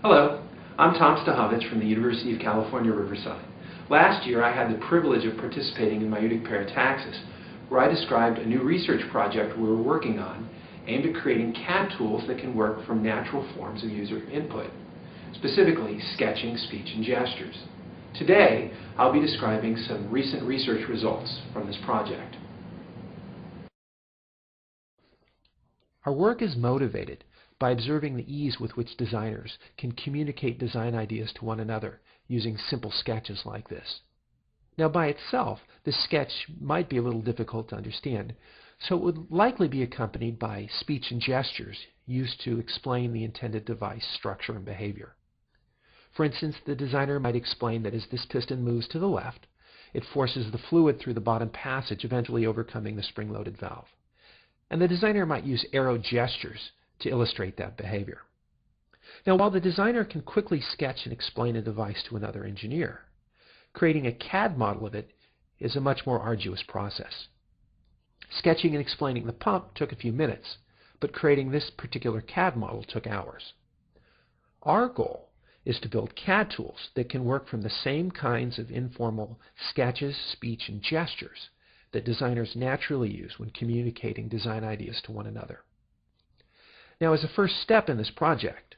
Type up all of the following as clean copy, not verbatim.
Hello, I'm Tom Stahovich from the University of California, Riverside. Last year I had the privilege of participating in Maieutic Parataxis, where I described a new research project we were working on aimed at creating CAD tools that can work from natural forms of user input, specifically sketching, speech, and gestures. Today I'll be describing some recent research results from this project. Our work is motivated by observing the ease with which designers can communicate design ideas to one another using simple sketches like this. Now, by itself, this sketch might be a little difficult to understand, so it would likely be accompanied by speech and gestures used to explain the intended device structure and behavior. For instance, the designer might explain that as this piston moves to the left, it forces the fluid through the bottom passage, eventually overcoming the spring-loaded valve. And the designer might use arrow gestures to illustrate that behavior. Now, while the designer can quickly sketch and explain a device to another engineer, creating a CAD model of it is a much more arduous process. Sketching and explaining the pump took a few minutes, but creating this particular CAD model took hours. Our goal is to build CAD tools that can work from the same kinds of informal sketches, speech, and gestures that designers naturally use when communicating design ideas to one another. Now, as a first step in this project,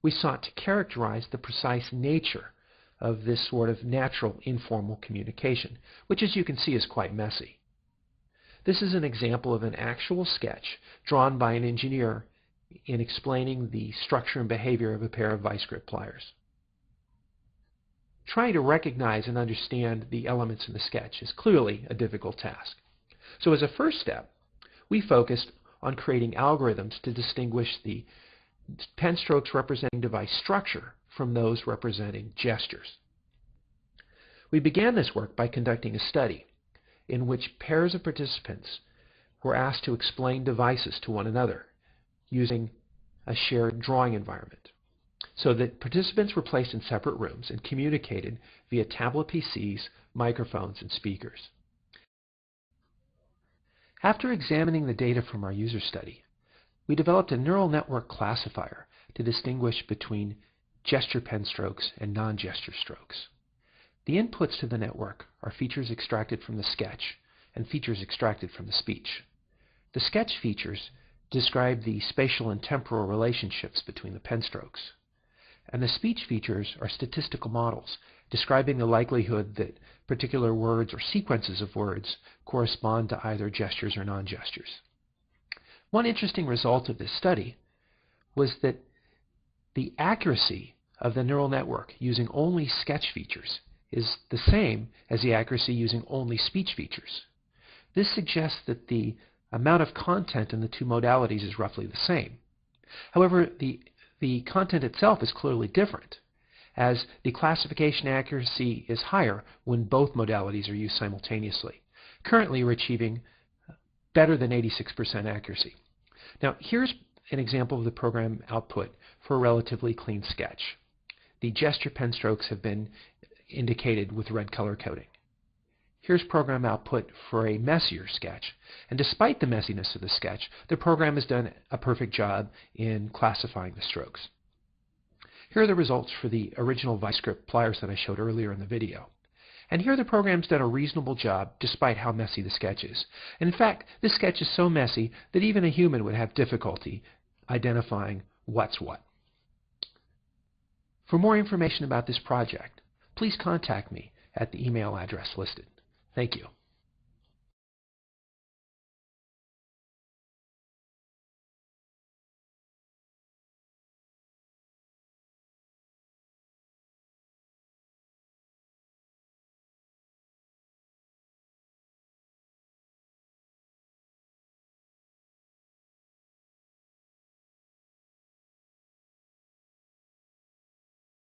we sought to characterize the precise nature of this sort of natural informal communication, which, as you can see, is quite messy. This is an example of an actual sketch drawn by an engineer in explaining the structure and behavior of a pair of vice grip pliers. Trying to recognize and understand the elements in the sketch is clearly a difficult task. So as a first step, we focused on creating algorithms to distinguish the pen strokes representing device structure from those representing gestures. We began this work by conducting a study in which pairs of participants were asked to explain devices to one another using a shared drawing environment. So that participants were placed in separate rooms and communicated via tablet PCs, microphones, and speakers. After examining the data from our user study, we developed a neural network classifier to distinguish between gesture pen strokes and non-gesture strokes. The inputs to the network are features extracted from the sketch and features extracted from the speech. The sketch features describe the spatial and temporal relationships between the pen strokes, and the speech features are statistical models describing the likelihood that particular words or sequences of words correspond to either gestures or non-gestures. One interesting result of this study was that the accuracy of the neural network using only sketch features is the same as the accuracy using only speech features. This suggests that the amount of content in the two modalities is roughly the same. However, the content itself is clearly different, as the classification accuracy is higher when both modalities are used simultaneously. Currently, we're achieving better than 86% accuracy. Now, here's an example of the program output for a relatively clean sketch. The gesture pen strokes have been indicated with red color coding. Here's program output for a messier sketch, and despite the messiness of the sketch, the program has done a perfect job in classifying the strokes. Here are the results for the original vice grip pliers that I showed earlier in the video. And here the program's done a reasonable job despite how messy the sketch is. And in fact, this sketch is so messy that even a human would have difficulty identifying what's what. For more information about this project, please contact me at the email address listed. Thank you.